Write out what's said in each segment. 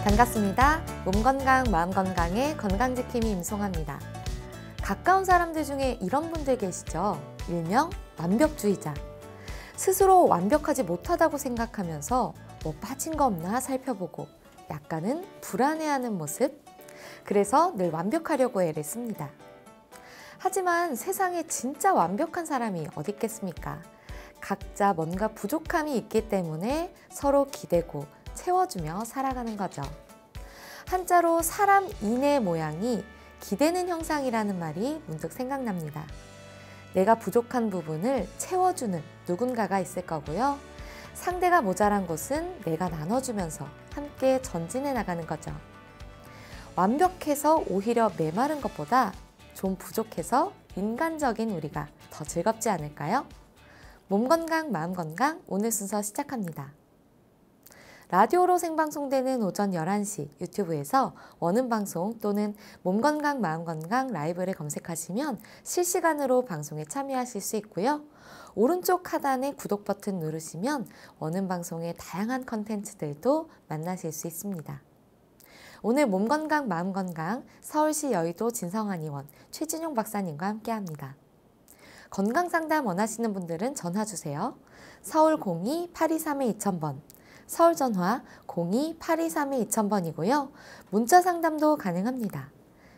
반갑습니다. 몸 건강, 마음 건강의 건강지킴이 임송아입니다. 가까운 사람들 중에 이런 분들 계시죠? 일명 완벽주의자. 스스로 완벽하지 못하다고 생각하면서 뭐 빠진 거 없나 살펴보고 약간은 불안해하는 모습. 그래서 늘 완벽하려고 애를 씁니다. 하지만 세상에 진짜 완벽한 사람이 어디 있겠습니까? 각자 뭔가 부족함이 있기 때문에 서로 기대고 채워주며 살아가는 거죠. 한자로 사람 인의 모양이 기대는 형상이라는 말이 문득 생각납니다. 내가 부족한 부분을 채워주는 누군가가 있을 거고요. 상대가 모자란 곳은 내가 나눠주면서 함께 전진해 나가는 거죠. 완벽해서 오히려 메마른 것보다 좀 부족해서 인간적인 우리가 더 즐겁지 않을까요? 몸 건강, 마음 건강 오늘 순서 시작합니다. 라디오로 생방송되는 오전 11시 유튜브에서 원음 방송 또는 몸 건강, 마음 건강 라이브를 검색하시면 실시간으로 방송에 참여하실 수 있고요. 오른쪽 하단에 구독 버튼 누르시면 원음 방송의 다양한 컨텐츠들도 만나실 수 있습니다. 오늘 몸 건강, 마음 건강 서울시 여의도 진성한의원 최진용 박사님과 함께합니다. 건강상담 원하시는 분들은 전화주세요. 서울 02-823-2000번, 서울 전화 02-823-2000번이고요. 문자 상담도 가능합니다.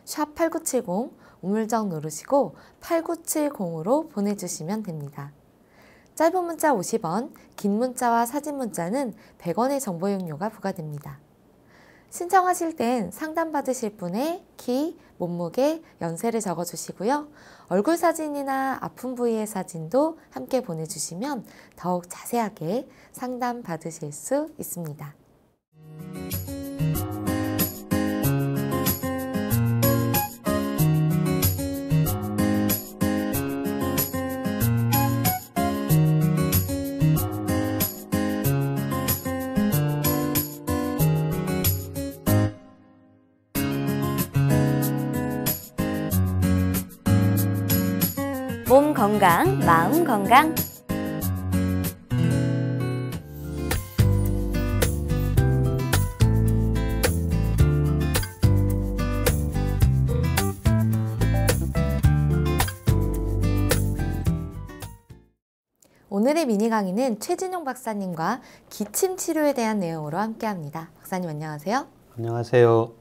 샵 8970 우물정 누르시고 8970으로 보내주시면 됩니다. 짧은 문자 50원, 긴 문자와 사진 문자는 100원의 정보 이용료가 부과됩니다. 신청하실 땐 상담받으실 분의 키, 몸무게, 연세를 적어주시고요. 얼굴 사진이나 아픈 부위의 사진도 함께 보내주시면 더욱 자세하게 상담받으실 수 있습니다. 몸 건강, 마음 건강. 오늘의 미니 강의는 최진용 박사님과 기침 치료에 대한 내용으로 함께합니다. 박사님 안녕하세요. 안녕하세요.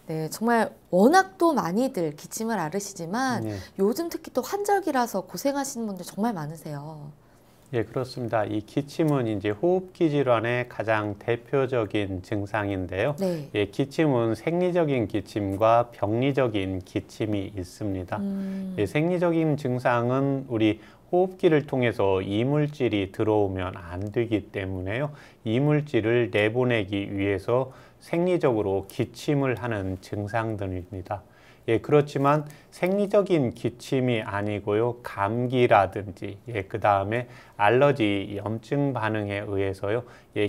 네, 정말 워낙 또 많이들 기침을 앓으시지만 요즘 특히 또 환절기라서 고생하시는 분들 정말 많으세요. 예, 그렇습니다. 이 기침은 이제 호흡기 질환의 가장 대표적인 증상인데요. 네. 예, 기침은 생리적인 기침과 병리적인 기침이 있습니다. 예, 생리적인 증상은 우리 호흡기를 통해서 이물질이 들어오면 안 되기 때문에요. 이물질을 내보내기 위해서 생리적으로 기침을 하는 증상들입니다. 예, 그렇지만 생리적인 기침이 아니고요. 감기라든지, 그 다음에 알러지, 염증 반응에 의해서요.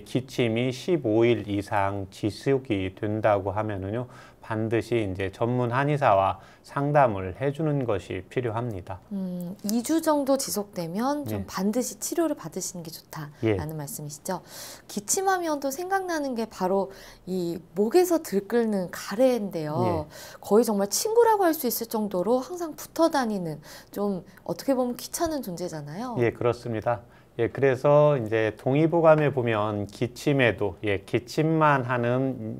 기침이 15일 이상 지속이 된다고 하면은요. 반드시 이제 전문 한의사와 상담을 해주는 것이 필요합니다. 2주 정도 지속되면 좀 네. 반드시 치료를 받으시는 게 좋다라는 말씀이시죠. 기침하면 또 생각나는 게 바로 이 목에서 들끓는 가래인데요. 거의 정말 친구라고 할 수 있을 정도로 항상 붙어 다니는 좀 어떻게 보면 귀찮은 존재잖아요. 예, 그렇습니다. 예, 그래서 이제 동의보감에 보면 기침에도 기침만 하는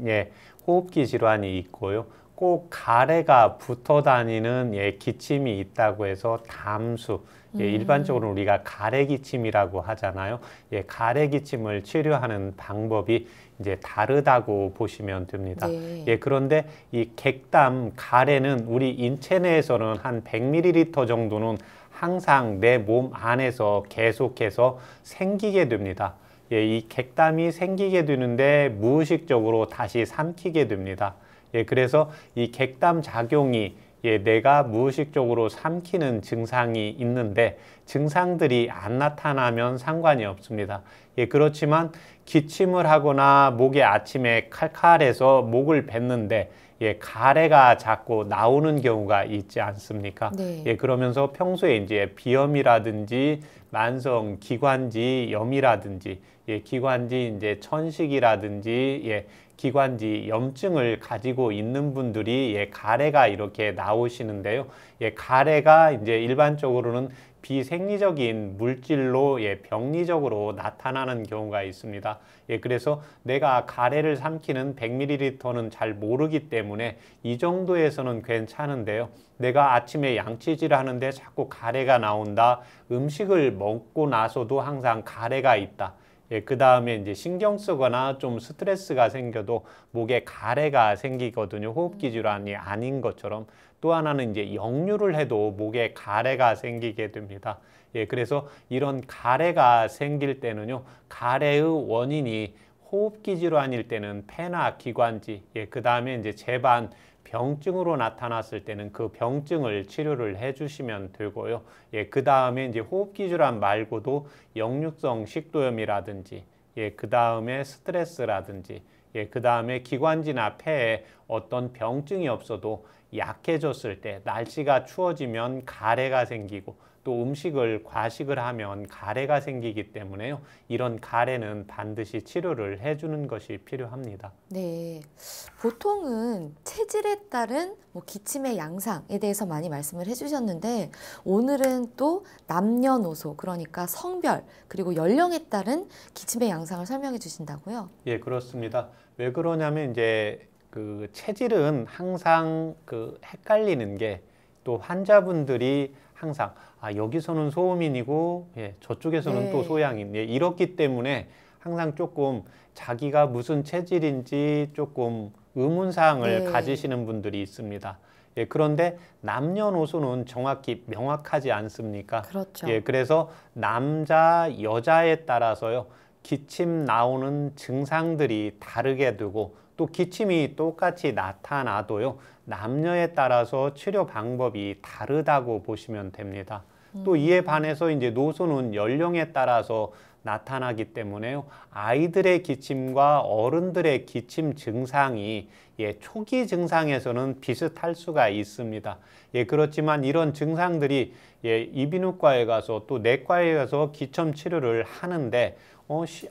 호흡기 질환이 있고요. 꼭 가래가 붙어 다니는 기침이 있다고 해서 담수, 일반적으로 우리가 가래기침이라고 하잖아요. 가래기침을 치료하는 방법이 이제 다르다고 보시면 됩니다. 네. 그런데 이 객담, 가래는 우리 인체 내에서는 한 100ml 정도는 항상 내 몸 안에서 계속해서 생기게 됩니다. 이 객담이 생기게 되는데 무의식적으로 다시 삼키게 됩니다. 그래서 이 객담 작용이 내가 무의식적으로 삼키는 증상이 있는데 증상들이 안 나타나면 상관이 없습니다. 그렇지만 기침을 하거나 목이 아침에 칼칼해서 목을 뱉는데 가래가 자꾸 나오는 경우가 있지 않습니까? 네. 그러면서 평소에 이제 비염이라든지 만성 기관지 염이라든지 예, 기관지 이제 천식이라든지 예, 기관지 염증을 가지고 있는 분들이 예, 가래가 이렇게 나오시는데요. 예, 가래가 이제 일반적으로는 비생리적인 물질로 예, 병리적으로 나타나는 경우가 있습니다. 예, 그래서 내가 가래를 삼키는 100ml는 잘 모르기 때문에 이 정도에서는 괜찮은데요. 내가 아침에 양치질 하는데 자꾸 가래가 나온다. 음식을 먹고 나서도 항상 가래가 있다. 예, 그 다음에 이제 신경 쓰거나 좀 스트레스가 생겨도 목에 가래가 생기거든요. 호흡기 질환이 아닌 것처럼. 또 하나는 이제 역류를 해도 목에 가래가 생기게 됩니다. 예, 그래서 이런 가래가 생길 때는요, 가래의 원인이 호흡기 질환일 때는 폐나 기관지, 예, 그 다음에 이제 재반 병증으로 나타났을 때는 그 병증을 치료를 해주시면 되고요. 예, 그 다음에 이제 호흡기 질환 말고도 역류성 식도염이라든지, 예, 그 다음에 스트레스라든지, 예, 그 다음에 기관지나 폐에 어떤 병증이 없어도 약해졌을 때 날씨가 추워지면 가래가 생기고 또 음식을 과식을 하면 가래가 생기기 때문에요. 이런 가래는 반드시 치료를 해주는 것이 필요합니다. 네, 보통은 체질에 따른 기침의 양상에 대해서 많이 말씀을 해주셨는데 오늘은 또 남녀노소 그러니까 성별 그리고 연령에 따른 기침의 양상을 설명해 주신다고요? 예, 그렇습니다. 왜 그러냐면 이제 그 체질은 항상 그 헷갈리는 게 또 환자분들이 항상 여기서는 소음인이고 예, 저쪽에서는 네. 또 소양인 예, 이렇기 때문에 항상 조금 자기가 무슨 체질인지 조금 의문사항을 네. 가지시는 분들이 있습니다. 예, 그런데 남녀노소는 정확히 명확하지 않습니까? 그렇죠. 예, 그래서 남자, 여자에 따라서요, 기침 나오는 증상들이 다르게 되고 또 기침이 똑같이 나타나도요, 남녀에 따라서 치료 방법이 다르다고 보시면 됩니다. 또 이에 반해서 이제 노소는 연령에 따라서 나타나기 때문에요. 아이들의 기침과 어른들의 기침 증상이 예, 초기 증상에서는 비슷할 수가 있습니다. 예, 그렇지만 이런 증상들이 예, 이비인후과에 가서 또 내과에 가서 기침 치료를 하는데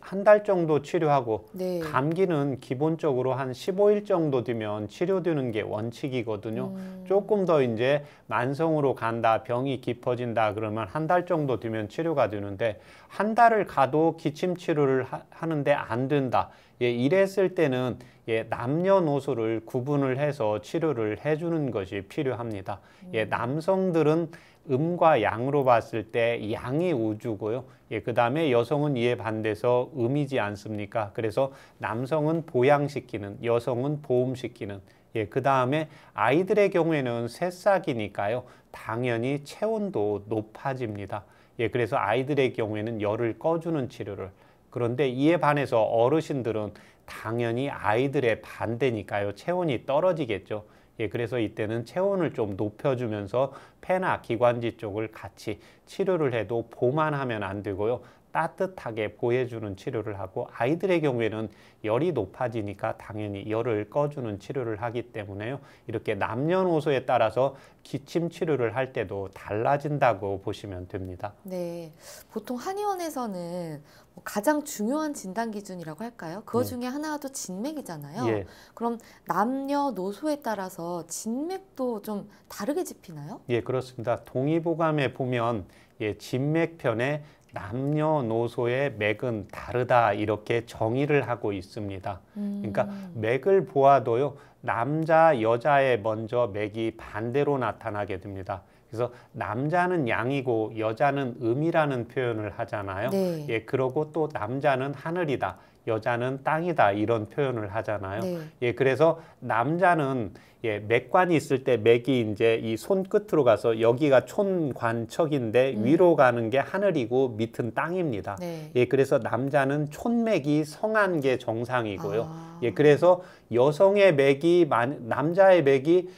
한 달 정도 치료하고 네. 감기는 기본적으로 한 15일 정도 되면 치료되는 게 원칙이거든요. 조금 더 이제 만성으로 간다, 병이 깊어진다 그러면 한 달 정도 되면 치료가 되는데 한 달을 가도 기침 치료를 하는데 안 된다. 예, 이랬을 때는 예, 남녀노소를 구분을 해서 치료를 해주는 것이 필요합니다. 예, 남성들은 음과 양으로 봤을 때 양이 우주고요. 예, 그 다음에 여성은 이에 반대해서 음이지 않습니까? 그래서 남성은 보양시키는, 여성은 보음시키는. 예, 그 다음에 아이들의 경우에는 새싹이니까요. 당연히 체온도 높아집니다. 예, 그래서 아이들의 경우에는 열을 꺼주는 치료를. 그런데 이에 반해서 어르신들은 당연히 아이들의 반대니까요. 체온이 떨어지겠죠. 예, 그래서 이때는 체온을 좀 높여주면서 폐나 기관지 쪽을 같이 치료를 해도 보만 하면 안 되고요. 따뜻하게 보여주는 치료를 하고 아이들의 경우에는 열이 높아지니까 당연히 열을 꺼주는 치료를 하기 때문에요. 이렇게 남녀노소에 따라서 기침 치료를 할 때도 달라진다고 보시면 됩니다. 네, 보통 한의원에서는 가장 중요한 진단 기준이라고 할까요? 그거 중에 하나가 또 진맥이잖아요. 예. 그럼 남녀노소에 따라서 진맥도 좀 다르게 짚히나요? 예, 그렇습니다. 동의보감에 보면 예, 진맥편에 남녀노소의 맥은 다르다 이렇게 정의를 하고 있습니다. 그러니까 맥을 보아도요, 남자, 여자의 먼저 맥이 반대로 나타나게 됩니다. 그래서 남자는 양이고 여자는 음이라는 표현을 하잖아요. 네. 예, 그러고 또 남자는 하늘이다, 여자는 땅이다 이런 표현을 하잖아요. 네. 예, 그래서 남자는 예, 맥관이 있을 때 맥이 이제 이 손끝으로 가서 여기가 촌관척인데 위로 가는 게 하늘이고 밑은 땅입니다. 네. 예, 그래서 남자는 촌맥이 성한 게 정상이고요. 아. 예, 그래서 여성의 맥이 남자의 맥이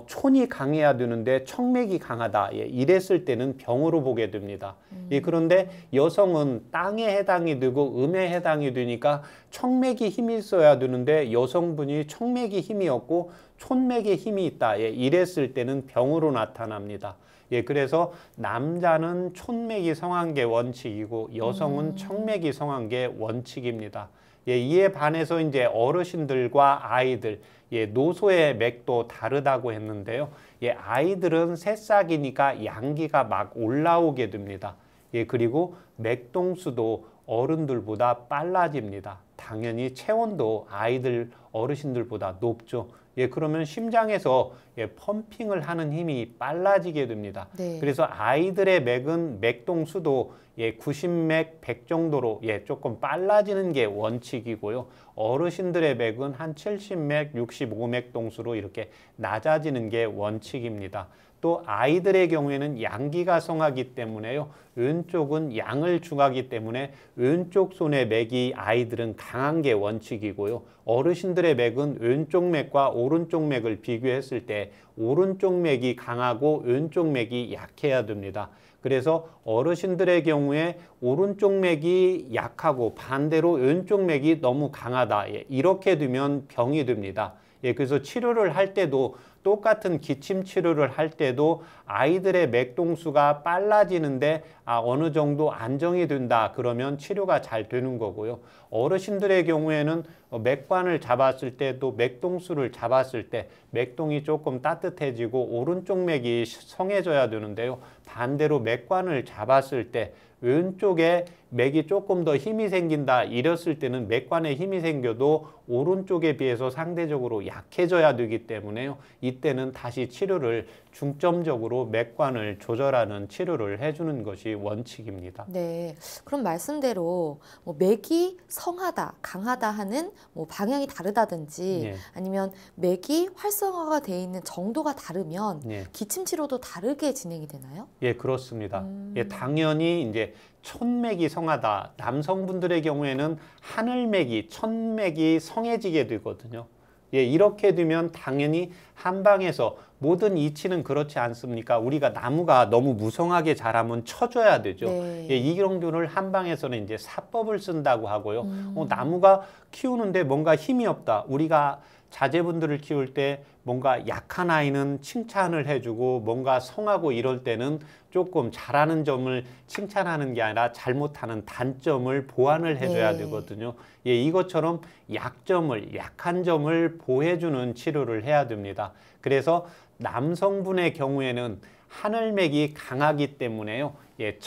촌이 강해야 되는데 청맥이 강하다. 예, 이랬을 때는 병으로 보게 됩니다. 예, 그런데 여성은 땅에 해당이 되고 음에 해당이 되니까 청맥이 힘이 있어야 되는데 여성분이 청맥이 힘이 없고 촌맥에 힘이 있다. 예, 이랬을 때는 병으로 나타납니다. 예, 그래서 남자는 촌맥이 성한 게 원칙이고 여성은 청맥이 성한 게 원칙입니다. 예, 이에 반해서 이제 어르신들과 아이들, 예, 노소의 맥도 다르다고 했는데요. 예, 아이들은 새싹이니까 양기가 막 올라오게 됩니다. 예, 그리고 맥동수도 어른들보다 빨라집니다. 당연히 체온도 아이들, 어르신들보다 높죠. 예, 그러면 심장에서 예, 펌핑을 하는 힘이 빨라지게 됩니다. 네. 그래서 아이들의 맥은 맥동수도 예, 90맥, 100 정도로 예, 조금 빨라지는 게 원칙이고요. 어르신들의 맥은 한 70맥, 65맥 동수로 이렇게 낮아지는 게 원칙입니다. 또 아이들의 경우에는 양기가 성하기 때문에요. 왼쪽은 양을 중하기 때문에 왼쪽 손의 맥이 아이들은 강한 게 원칙이고요. 어르신들의 맥은 왼쪽 맥과 오른쪽 맥을 비교했을 때 오른쪽 맥이 강하고 왼쪽 맥이 약해야 됩니다. 그래서 어르신들의 경우에 오른쪽 맥이 약하고 반대로 왼쪽 맥이 너무 강하다. 예, 이렇게 되면 병이 됩니다. 예, 그래서 치료를 할 때도 똑같은 기침 치료를 할 때도 아이들의 맥동수가 빨라지는데 어느 정도 안정이 된다 그러면 치료가 잘 되는 거고요. 어르신들의 경우에는 맥관을 잡았을 때도 맥동수를 잡았을 때 맥동이 조금 따뜻해지고 오른쪽 맥이 성해져야 되는데요. 반대로 맥관을 잡았을 때 왼쪽에 맥이 조금 더 힘이 생긴다 이랬을 때는 맥관에 힘이 생겨도 오른쪽에 비해서 상대적으로 약해져야 되기 때문에요. 이때는 다시 치료를 중점적으로 맥관을 조절하는 치료를 해주는 것이 원칙입니다. 네, 그럼 말씀대로 뭐 맥이 성하다, 강하다 하는 뭐 방향이 다르다든지 예. 아니면 맥이 활성화가 돼 있는 정도가 다르면 예. 기침 치료도 다르게 진행이 되나요? 예, 그렇습니다. 예, 당연히 이제 촌맥이 성하다. 남성분들의 경우에는 하늘맥이, 천맥이 성해지게 되거든요. 예, 이렇게 되면 당연히 한방에서 모든 이치는 그렇지 않습니까? 우리가 나무가 너무 무성하게 자라면 쳐줘야 되죠. 네. 예, 이 경우를 한방에서는 이제 사법을 쓴다고 하고요. 나무가 키우는데 뭔가 힘이 없다. 우리가 자제분들을 키울 때 뭔가 약한 아이는 칭찬을 해주고 뭔가 성하고 이럴 때는 조금 잘하는 점을 칭찬하는 게 아니라 잘못하는 단점을 보완을 해줘야 네. 되거든요. 예, 이것처럼 약점을, 약한 점을 보호해주는 치료를 해야 됩니다. 그래서 남성분의 경우에는 하늘맥이 강하기 때문에요. 예,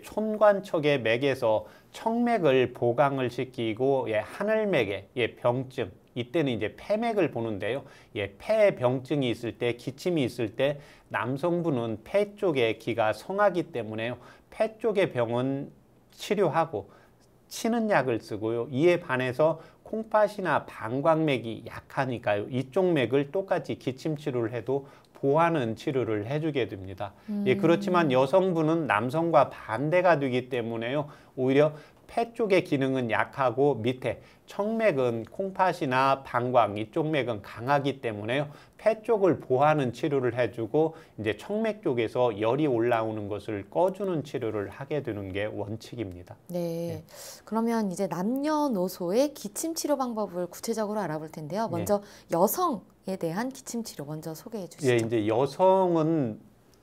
촌관척의 맥에서 청맥을 보강을 시키고 예, 하늘맥의 예, 병증 이때는 이제 폐맥을 보는데요. 예, 폐 병증이 있을 때, 기침이 있을 때 남성분은 폐 쪽에 기가 성하기 때문에요. 폐 쪽의 병은 치료하고 치는 약을 쓰고요. 이에 반해서 콩팥이나 방광맥이 약하니까요. 이쪽 맥을 똑같이 기침 치료를 해도 보완은 치료를 해주게 됩니다. 예, 그렇지만 여성분은 남성과 반대가 되기 때문에요. 오히려 폐 쪽의 기능은 약하고 밑에 청맥은 콩팥이나 방광 이쪽 맥은 강하기 때문에요. 폐 쪽을 보호하는 치료를 해주고 이제 청맥 쪽에서 열이 올라오는 것을 꺼주는 치료를 하게 되는 게 원칙입니다. 네. 그러면 이제 남녀노소의 기침 치료 방법을 구체적으로 알아볼 텐데요. 먼저 여성에 대한 기침 치료 먼저 소개해 주시죠. 예, 이제 여성은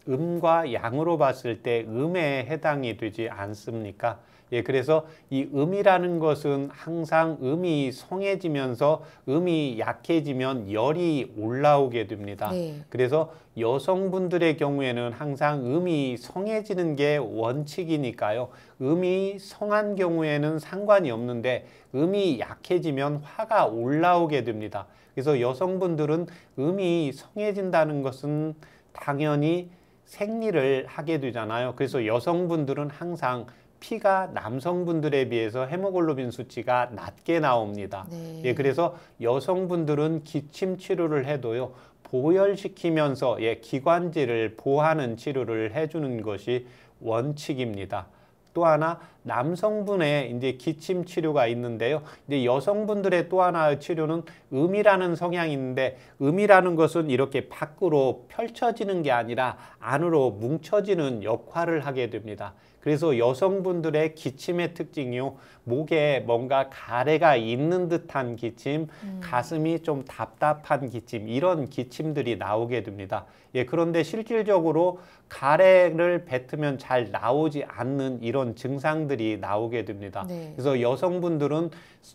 음과 양으로 봤을 때 음에 해당이 되지 않습니까? 예, 그래서 이 음이라는 것은 항상 음이 성해지면서 음이 약해지면 열이 올라오게 됩니다. 네. 그래서 여성분들의 경우에는 항상 음이 성해지는 게 원칙이니까요. 음이 성한 경우에는 상관이 없는데 음이 약해지면 화가 올라오게 됩니다. 그래서 여성분들은 음이 성해진다는 것은 당연히 생리를 하게 되잖아요. 그래서 여성분들은 항상 피가 남성분들에 비해서 헤모글로빈 수치가 낮게 나옵니다. 네. 예, 그래서 여성분들은 기침 치료를 해도요, 보혈시키면서 예, 기관지를 보호하는 치료를 해주는 것이 원칙입니다. 또 하나 남성분의 이제 기침 치료가 있는데요. 이제 여성분들의 또 하나의 치료는 음이라는 성향이 있는데 음이라는 것은 이렇게 밖으로 펼쳐지는 게 아니라 안으로 뭉쳐지는 역할을 하게 됩니다. 그래서 여성분들의 기침의 특징이요. 목에 뭔가 가래가 있는 듯한 기침, 가슴이 좀 답답한 기침, 이런 기침들이 나오게 됩니다. 예, 그런데 실질적으로 가래를 뱉으면 잘 나오지 않는 이런 증상들이 나오게 됩니다. 네. 그래서 여성분들은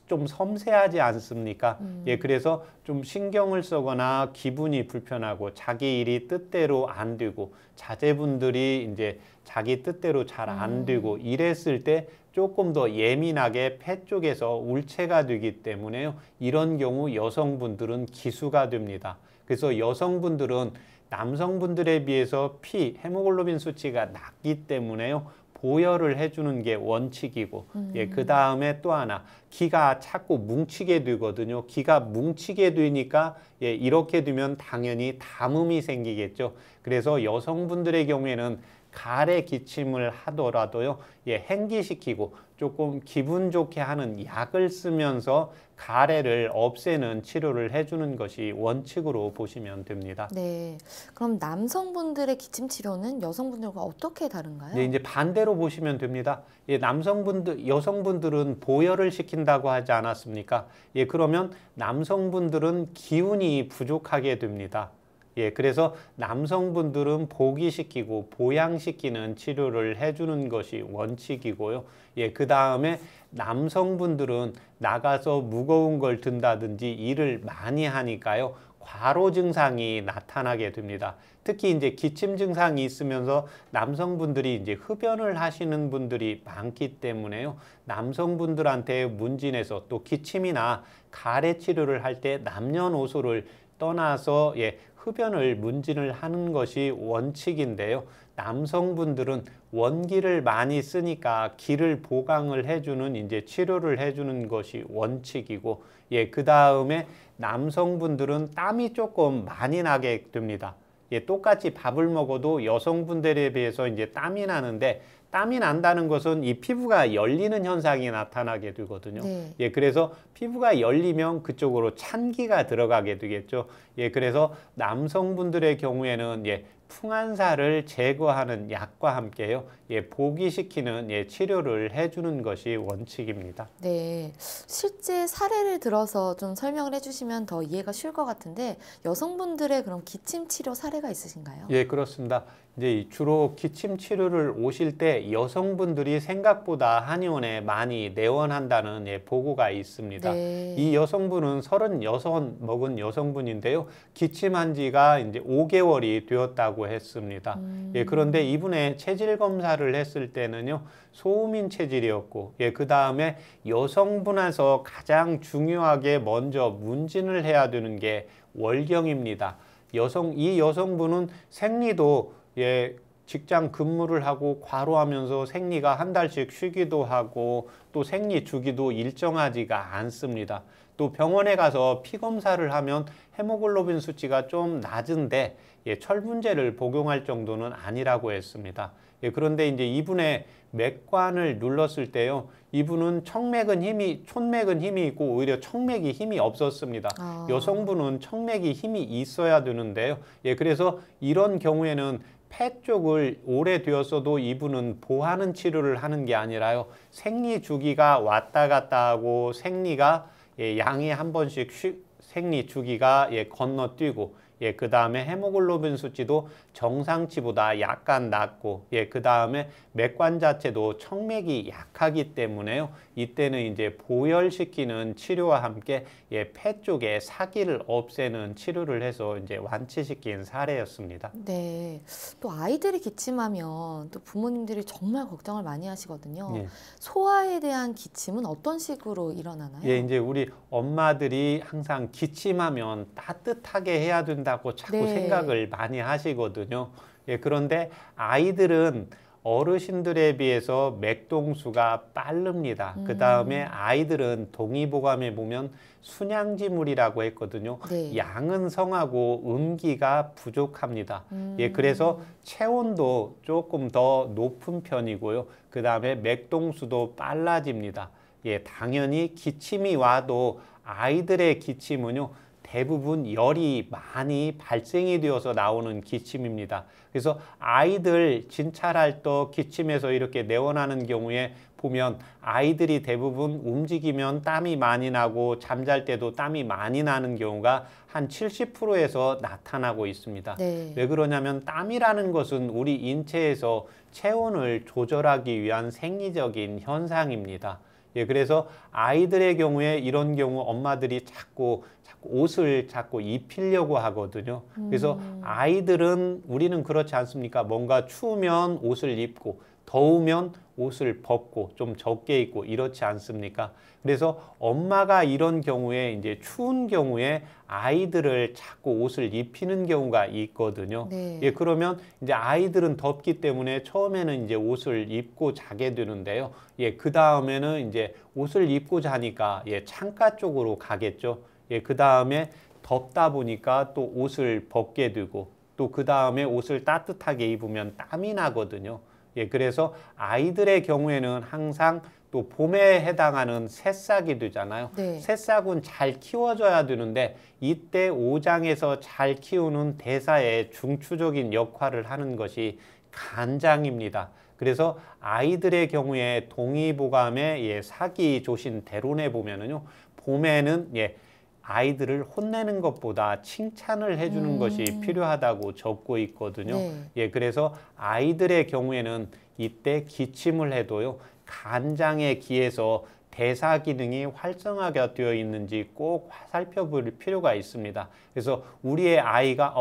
좀 섬세하지 않습니까? 예, 그래서 좀 신경을 쓰거나 기분이 불편하고 자기 일이 뜻대로 안 되고 자제분들이 이제 자기 뜻대로 잘 안 되고 이랬을 때 조금 더 예민하게 폐 쪽에서 울체가 되기 때문에요. 이런 경우 여성분들은 기수가 됩니다. 그래서 여성분들은 남성분들에 비해서 헤모글로빈 수치가 낮기 때문에요. 보혈을 해주는 게 원칙이고, 예, 그 다음에 또 하나, 기가 자꾸 뭉치게 되거든요. 기가 뭉치게 되니까, 예, 이렇게 되면 당연히 담음이 생기겠죠. 그래서 여성분들의 경우에는 가래 기침을 하더라도요, 예, 행기시키고 조금 기분 좋게 하는 약을 쓰면서 가래를 없애는 치료를 해주는 것이 원칙으로 보시면 됩니다. 네. 그럼 남성분들의 기침 치료는 여성분들과 어떻게 다른가요? 네, 이제 반대로 보시면 됩니다. 예, 여성분들은 보혈을 시킨다고 하지 않았습니까? 예, 그러면 남성분들은 기운이 부족하게 됩니다. 예, 그래서 남성분들은 보기시키고 보양시키는 치료를 해주는 것이 원칙이고요. 예, 그 다음에 남성분들은 나가서 무거운 걸 든다든지 일을 많이 하니까요. 과로 증상이 나타나게 됩니다. 특히 이제 기침 증상이 있으면서 남성분들이 이제 흡연을 하시는 분들이 많기 때문에요. 남성분들한테 문진해서 또 기침이나 가래 치료를 할 때 남녀노소를 떠나서 예, 흡연을 문진을 하는 것이 원칙인데요. 남성분들은 원기를 많이 쓰니까 기를 보강을 해주는 이제 치료를 해주는 것이 원칙이고, 예, 그 다음에 남성분들은 땀이 조금 많이 나게 됩니다. 예, 똑같이 밥을 먹어도 여성분들에 비해서 이제 땀이 나는데, 땀이 난다는 것은 이 피부가 열리는 현상이 나타나게 되거든요. 네. 예, 그래서 피부가 열리면 그쪽으로 찬기가 들어가게 되겠죠. 예, 그래서 남성분들의 경우에는 예, 풍한사를 제거하는 약과 함께요. 예, 보기시키는 예, 치료를 해주는 것이 원칙입니다. 네. 실제 사례를 들어서 좀 설명을 해주시면 더 이해가 쉬울 것 같은데 여성분들의 그런 기침 치료 사례가 있으신가요? 예, 그렇습니다. 이제 주로 기침 치료를 오실 때 여성분들이 생각보다 한의원에 많이 내원한다는 예, 보고가 있습니다. 네. 이 여성분은 36 먹은 여성분인데요. 기침한 지가 이제 5개월이 되었다고 했습니다. 예, 그런데 이분의 체질 검사를 했을 때는요. 소음인 체질이었고, 예, 그 다음에 여성분에서 가장 중요하게 먼저 문진을 해야 되는 게 월경입니다. 이 여성분은 생리도 예, 직장 근무를 하고 과로하면서 생리가 한 달씩 쉬기도 하고 또 생리 주기도 일정하지가 않습니다. 또 병원에 가서 피 검사를 하면 헤모글로빈 수치가 좀 낮은데 예, 철분제를 복용할 정도는 아니라고 했습니다. 예, 그런데 이제 이분의 맥관을 눌렀을 때요, 이분은 촌맥은 힘이 있고 오히려 청맥이 힘이 없었습니다. 여성분은 청맥이 힘이 있어야 되는데요. 예, 그래서 이런 경우에는 폐 쪽을 오래되었어도 이분은 보하는 치료를 하는 게 아니라요. 생리 주기가 왔다 갔다 하고 생리가 예, 양이 한 번씩 생리 주기가 예, 건너뛰고 예, 그 다음에 헤모글로빈 수치도 정상치보다 약간 낮고, 예, 그 다음에 맥관 자체도 청맥이 약하기 때문에요. 이때는 이제 보혈시키는 치료와 함께 예, 폐 쪽에 사기를 없애는 치료를 해서 이제 완치시킨 사례였습니다. 네. 또 아이들이 기침하면 또 부모님들이 정말 걱정을 많이 하시거든요. 예. 소아에 대한 기침은 어떤 식으로 일어나나요? 예, 이제 우리 엄마들이 항상 기침하면 따뜻하게 해야 된다고 자꾸 네. 생각을 많이 하시거든요. 예, 그런데 아이들은 어르신들에 비해서 맥동수가 빠릅니다. 그 다음에 아이들은 동의보감에 보면 순양지물이라고 했거든요. 네. 양은 성하고 음기가 부족합니다. 예, 그래서 체온도 조금 더 높은 편이고요. 그 다음에 맥동수도 빨라집니다. 예, 당연히 기침이 와도 아이들의 기침은요, 대부분 열이 많이 발생이 되어서 나오는 기침입니다. 그래서 아이들 진찰할 때 기침에서 이렇게 내원하는 경우에 보면 아이들이 대부분 움직이면 땀이 많이 나고 잠잘 때도 땀이 많이 나는 경우가 한 70%에서 나타나고 있습니다. 네. 왜 그러냐면 땀이라는 것은 우리 인체에서 체온을 조절하기 위한 생리적인 현상입니다. 예, 그래서 아이들의 경우에 이런 경우 엄마들이 자꾸 옷을 자꾸 입히려고 하거든요. 그래서 아이들은 우리는 그렇지 않습니까? 뭔가 추우면 옷을 입고 더우면 옷을 벗고 좀 적게 입고 이렇지 않습니까? 그래서 엄마가 이런 경우에 이제 추운 경우에 아이들을 자꾸 옷을 입히는 경우가 있거든요. 네. 예, 그러면 이제 아이들은 덥기 때문에 처음에는 이제 옷을 입고 자게 되는데요. 예, 그 다음에는 이제 옷을 입고 자니까 예, 창가 쪽으로 가겠죠. 예, 그 다음에 덥다 보니까 또 옷을 벗게 되고 또 그 다음에 옷을 따뜻하게 입으면 땀이 나거든요. 예, 그래서 아이들의 경우에는 항상 또 봄에 해당하는 새싹이 되잖아요. 네. 새싹은 잘 키워줘야 되는데 이때 오장에서 잘 키우는 대사의 중추적인 역할을 하는 것이 간장입니다. 그래서 아이들의 경우에 동의보감의 예, 사기조신 대론에 보면은요, 봄에는 예, 아이들을 혼내는 것보다 칭찬을 해주는 것이 필요하다고 적고 있거든요. 네. 예, 그래서 아이들의 경우에는 이때 기침을 해도요, 간장에 기해서 대사 기능이 활성화가 되어 있는지 꼭 살펴볼 필요가 있습니다. 그래서 우리의 아이가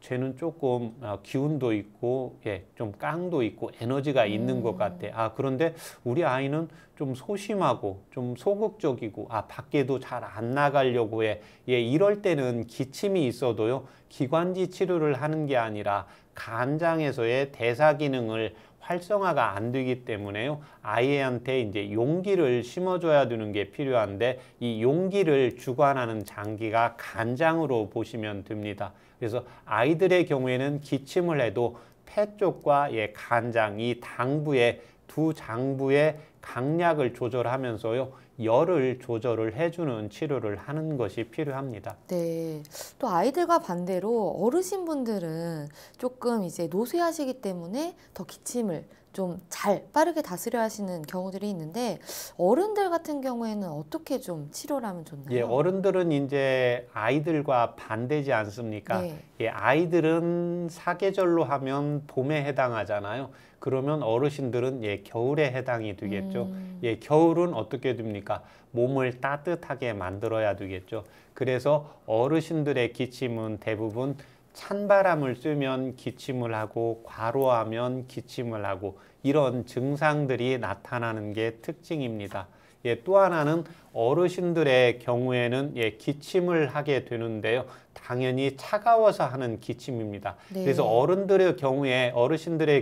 쟤는 조금 기운도 있고 예, 좀 깡도 있고 에너지가 있는 것 같아. 그런데 우리 아이는 좀 소심하고 좀 소극적이고 밖에도 잘 안 나가려고 해. 예, 이럴 때는 기침이 있어도요, 기관지 치료를 하는 게 아니라 간장에서의 대사 기능을 활성화가 안 되기 때문에요, 아이한테 이제 용기를 심어줘야 되는 게 필요한데 이 용기를 주관하는 장기가 간장으로 보시면 됩니다. 그래서 아이들의 경우에는 기침을 해도 폐 쪽과 예, 간장, 이 당부의 두 장부의 강약을 조절하면서요, 열을 조절을 해주는 치료를 하는 것이 필요합니다. 네. 또 아이들과 반대로 어르신분들은 조금 이제 노쇠하시기 때문에 더 기침을 좀 잘 빠르게 다스려 하시는 경우들이 있는데 어른들 같은 경우에는 어떻게 좀 치료를 하면 좋나요? 예, 어른들은 이제 아이들과 반대지 않습니까? 네. 예, 아이들은 사계절로 하면 봄에 해당하잖아요. 그러면 어르신들은 예, 겨울에 해당이 되겠죠. 예, 겨울은 어떻게 됩니까? 몸을 따뜻하게 만들어야 되겠죠. 그래서 어르신들의 기침은 대부분 찬바람을 쐬면 기침을 하고 과로하면 기침을 하고 이런 증상들이 나타나는 게 특징입니다. 예, 또 하나는 어르신들의 경우에는 예, 기침을 하게 되는데요, 당연히 차가워서 하는 기침입니다. 네. 그래서 어르신들의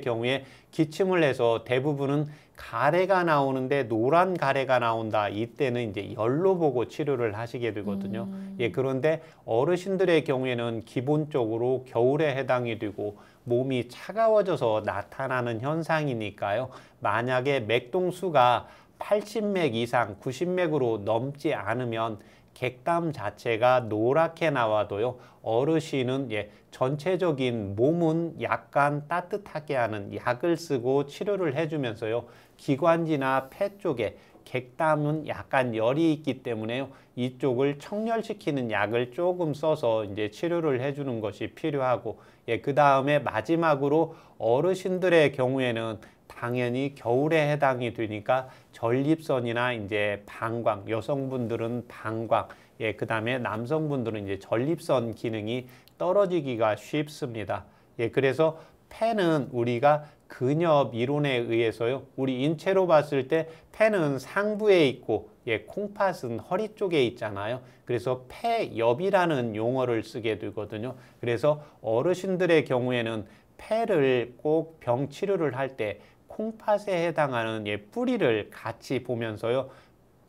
경우에 기침을 해서 대부분은 가래가 나오는데 노란 가래가 나온다. 이때는 이제 열로 보고 치료를 하시게 되거든요. 예, 그런데 어르신들의 경우에는 기본적으로 겨울에 해당이 되고 몸이 차가워져서 나타나는 현상이니까요, 만약에 맥동수가 80맥 이상 90맥으로 넘지 않으면 객담 자체가 노랗게 나와도요, 어르신은 예, 전체적인 몸은 약간 따뜻하게 하는 약을 쓰고 치료를 해주면서요, 기관지나 폐 쪽에 객담은 약간 열이 있기 때문에요, 이쪽을 청열시키는 약을 조금 써서 이제 치료를 해주는 것이 필요하고, 예, 그 다음에 마지막으로 어르신들의 경우에는 당연히 겨울에 해당이 되니까 전립선이나 이제 방광, 여성분들은 방광, 예, 그 다음에 남성분들은 이제 전립선 기능이 떨어지기가 쉽습니다. 예, 그래서 폐는 우리가 근엽 이론에 의해서요, 우리 인체로 봤을 때 폐는 상부에 있고 예, 콩팥은 허리 쪽에 있잖아요. 그래서 폐엽이라는 용어를 쓰게 되거든요. 그래서 어르신들의 경우에는 폐를 꼭 병 치료를 할 때 콩팥에 해당하는 예, 뿌리를 같이 보면서요,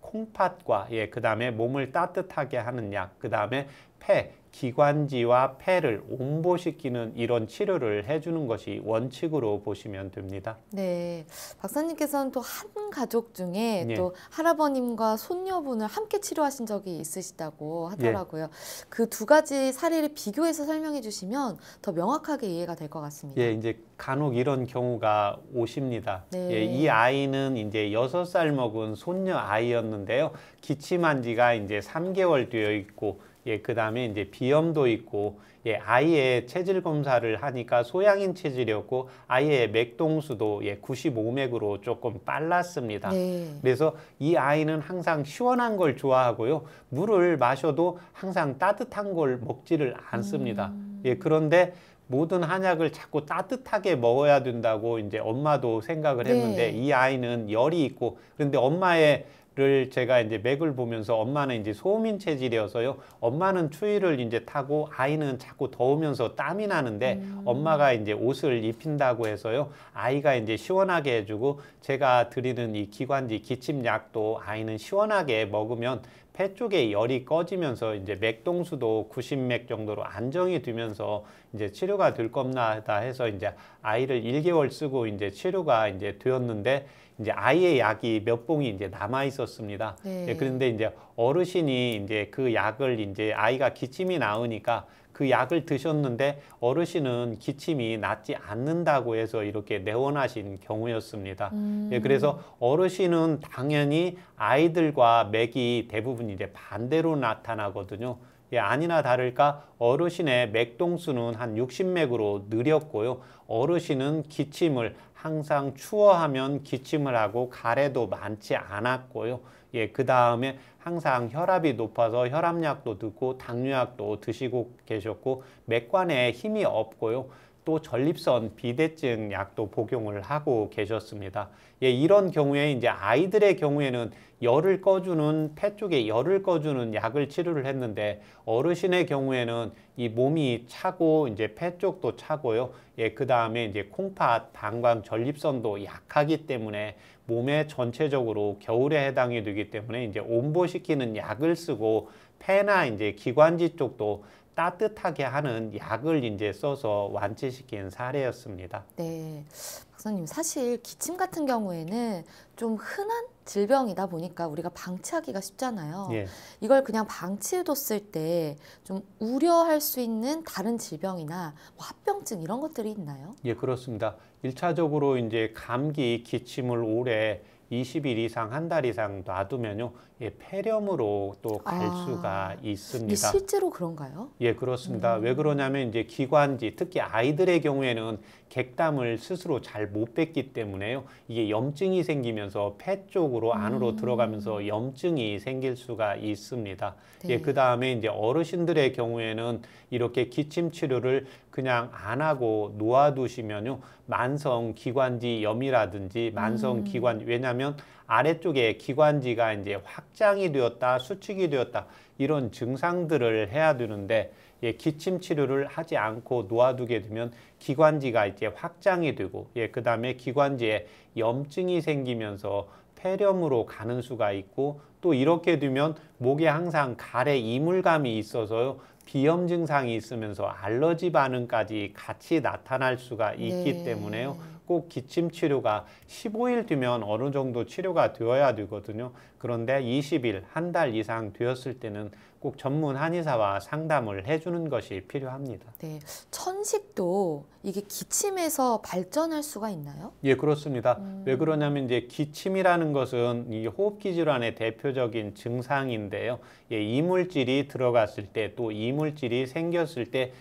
콩팥과 예, 그 다음에 몸을 따뜻하게 하는 약, 그 다음에 폐 기관지와 폐를 온보시키는 이런 치료를 해주는 것이 원칙으로 보시면 됩니다. 네, 박사님께서는 또 한 가족 중에 예. 또 할아버님과 손녀분을 함께 치료하신 적이 있으시다고 하더라고요. 그 두 가지 사례를 비교해서 설명해 주시면 더 명확하게 이해가 될 것 같습니다. 예, 이제 간혹 이런 경우가 오십니다. 네. 예, 이 아이는 이제 6살 먹은 손녀 아이였는데요. 기침한 지가 이제 3개월 되어 있고, 예, 그 다음에 이제 비염도 있고, 예, 아이의 체질 검사를 하니까 소양인 체질이었고, 아이의 맥동수도 예, 95맥으로 조금 빨랐습니다. 네. 그래서 이 아이는 항상 시원한 걸 좋아하고요. 물을 마셔도 항상 따뜻한 걸 먹지를 않습니다. 예, 그런데 모든 한약을 자꾸 따뜻하게 먹어야 된다고 이제 엄마도 생각을 했는데 네. 이 아이는 열이 있고 그런데 엄마를 제가 이제 맥을 보면서 엄마는 이제 소음인 체질이어서요. 엄마는 추위를 이제 타고 아이는 자꾸 더우면서 땀이 나는데 엄마가 이제 옷을 입힌다고 해서요. 아이가 이제 시원하게 해주고 제가 드리는 이 기관지 기침약도 아이는 시원하게 먹으면 폐 쪽에 열이 꺼지면서 이제 맥동수도 90맥 정도로 안정이 되면서 이제 치료가 될 겁니다 해서 이제 아이를 1개월 쓰고 이제 치료가 이제 되었는데 이제 아이의 약이 몇 봉이 이제 남아 있었습니다. 네. 예, 그런데 이제 어르신이 이제 그 약을 이제 아이가 기침이 나으니까 그 약을 드셨는데 어르신은 기침이 낫지 않는다고 해서 이렇게 내원하신 경우였습니다. 예, 그래서 어르신은 당연히 아이들과 맥이 대부분 이제 반대로 나타나거든요. 예, 아니나 다를까 어르신의 맥동수는 한 60맥으로 느렸고요. 어르신은 기침을 항상 추워하면 기침을 하고 가래도 많지 않았고요. 예, 그 다음에 항상 혈압이 높아서 혈압약도 듣고 당뇨약도 드시고 계셨고 맥관에 힘이 없고요. 또 전립선 비대증 약도 복용을 하고 계셨습니다. 예, 이런 경우에 이제 아이들의 경우에는 열을 꺼주는 폐 쪽에 열을 꺼주는 약을 치료를 했는데 어르신의 경우에는 이 몸이 차고 이제 폐 쪽도 차고요. 예, 그 다음에 이제 콩팥, 방광, 전립선도 약하기 때문에 몸에 전체적으로 겨울에 해당이 되기 때문에 이제 온보시키는 약을 쓰고 폐나 이제 기관지 쪽도 따뜻하게 하는 약을 이제 써서 완치시킨 사례였습니다. 네, 박사님 사실 기침 같은 경우에는 좀 흔한 질병이다 보니까 우리가 방치하기가 쉽잖아요. 예. 이걸 그냥 방치해뒀을 때 좀 우려할 수 있는 다른 질병이나 뭐 합병증 이런 것들이 있나요? 예, 그렇습니다. 1차적으로 이제 감기, 기침을 오래 20일 이상, 한 달 이상 놔두면요, 예, 폐렴으로 또 갈 수가 이게 있습니다. 실제로 그런가요? 예, 그렇습니다. 왜 그러냐면 이제 기관지, 특히 아이들의 경우에는 객담을 스스로 잘 못 뱉기 때문에요. 이게 염증이 생기면서 폐 쪽으로 안으로 들어가면서 염증이 생길 수가 있습니다. 네. 예, 그 다음에 이제 어르신들의 경우에는 이렇게 기침 치료를 그냥 안 하고 놓아두시면요, 만성 기관지 염이라든지 만성 기관, 왜냐하면 아래쪽에 기관지가 이제 확장이 되었다, 수축이 되었다 이런 증상들을 해야 되는데 예, 기침 치료를 하지 않고 놓아두게 되면 기관지가 이제 확장이 되고 예, 그 다음에 기관지에 염증이 생기면서 폐렴으로 가는 수가 있고 또 이렇게 되면 목에 항상 가래 이물감이 있어서요. 비염 증상이 있으면서 알러지 반응까지 같이 나타날 수가 있기 네. 때문에요. 꼭 기침 치료가 15일 뒤면 어느 정도 치료가 되어야 되거든요. 그런데 20일, 한 달 이상 되었을 때는 꼭 전문 한의사와 상담을 해주는 것이 필요합니다. 네, 천식도 이게 기침에서 발전할 수가 있나요? 예, 그렇습니다. 왜 그러냐면 이제 기침이라는 것은 이 호흡기 질환의 대표적인 증상인데요. 예, 이물질이 들어갔을 때 또 이물질이 생겼을 때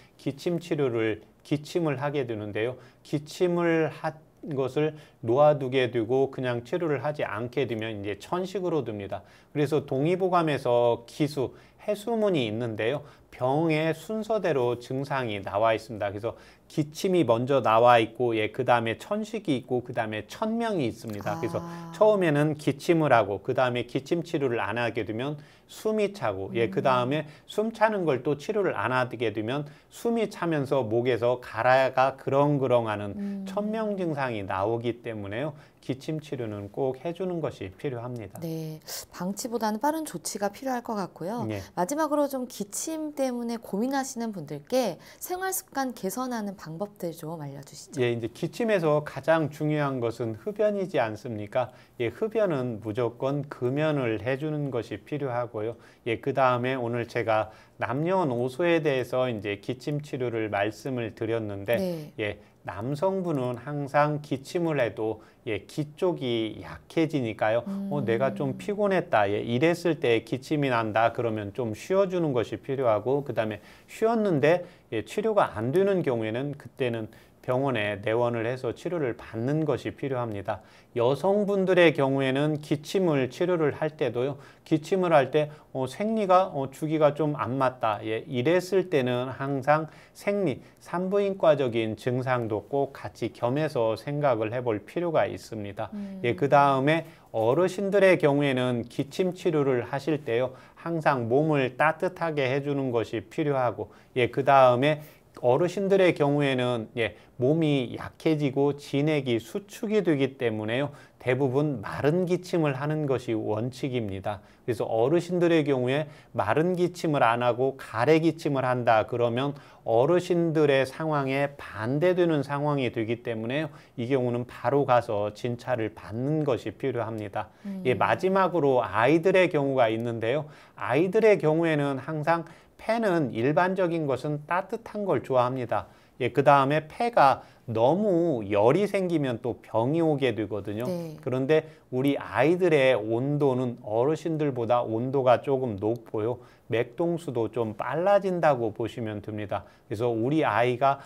기침을 하게 되는데요. 기침을 한 것을 놓아두게 되고 그냥 치료를 하지 않게 되면 이제 천식으로 됩니다. 그래서 동의보감에서 기수, 해수문이 있는데요. 병의 순서대로 증상이 나와 있습니다. 그래서 기침이 먼저 나와 있고, 예, 그 다음에 천식이 있고, 그 다음에 천명이 있습니다. 그래서 처음에는 기침을 하고, 그 다음에 기침 치료를 안 하게 되면 숨이 차고, 예, 그 다음에 숨 차는 걸 또 치료를 안 하게 되면 숨이 차면서 목에서 가라가 그렁그렁하는 천명 증상이 나오기 때문에요. 기침 치료는 꼭 해주는 것이 필요합니다. 네, 방치보다는 빠른 조치가 필요할 것 같고요. 예. 마지막으로 좀 기침 때문에 고민하시는 분들께 생활 습관 개선하는 방법들 좀 알려주시죠. 예, 이제 기침에서 가장 중요한 것은 흡연이지 않습니까? 예, 흡연은 무조건 금연을 해주는 것이 필요하고요. 예, 그 다음에 오늘 제가 남녀노소에 대해서 이제 기침 치료를 말씀을 드렸는데, 네. 예, 남성분은 항상 기침을 해도 예, 기 쪽이 약해지니까요. 내가 좀 피곤했다. 예, 이랬을 때 기침이 난다. 그러면 좀 쉬어주는 것이 필요하고, 그 다음에 쉬었는데 예, 치료가 안 되는 경우에는 그때는 병원에 내원을 해서 치료를 받는 것이 필요합니다. 여성분들의 경우에는 기침을 치료를 할 때도요. 기침을 할 때 생리가 주기가 좀 안 맞다. 예, 이랬을 때는 항상 생리, 산부인과적인 증상도 꼭 같이 겸해서 생각을 해볼 필요가 있습니다. 예, 그 다음에 어르신들의 경우에는 기침 치료를 하실 때요. 항상 몸을 따뜻하게 해주는 것이 필요하고, 예, 그 다음에 어르신들의 경우에는 예, 몸이 약해지고 진액이 수축이 되기 때문에요. 대부분 마른 기침을 하는 것이 원칙입니다. 그래서 어르신들의 경우에 마른 기침을 안 하고 가래 기침을 한다 그러면 어르신들의 상황에 반대되는 상황이 되기 때문에 이 경우는 바로 가서 진찰을 받는 것이 필요합니다. 예, 마지막으로 아이들의 경우가 있는데요. 아이들의 경우에는 항상 폐는 일반적인 것은 따뜻한 걸 좋아합니다. 예, 그 다음에 폐가 너무 열이 생기면 또 병이 오게 되거든요. 네. 그런데 우리 아이들의 온도는 어르신들보다 온도가 조금 높고요. 맥동수도 좀 빨라진다고 보시면 됩니다. 그래서 우리 아이가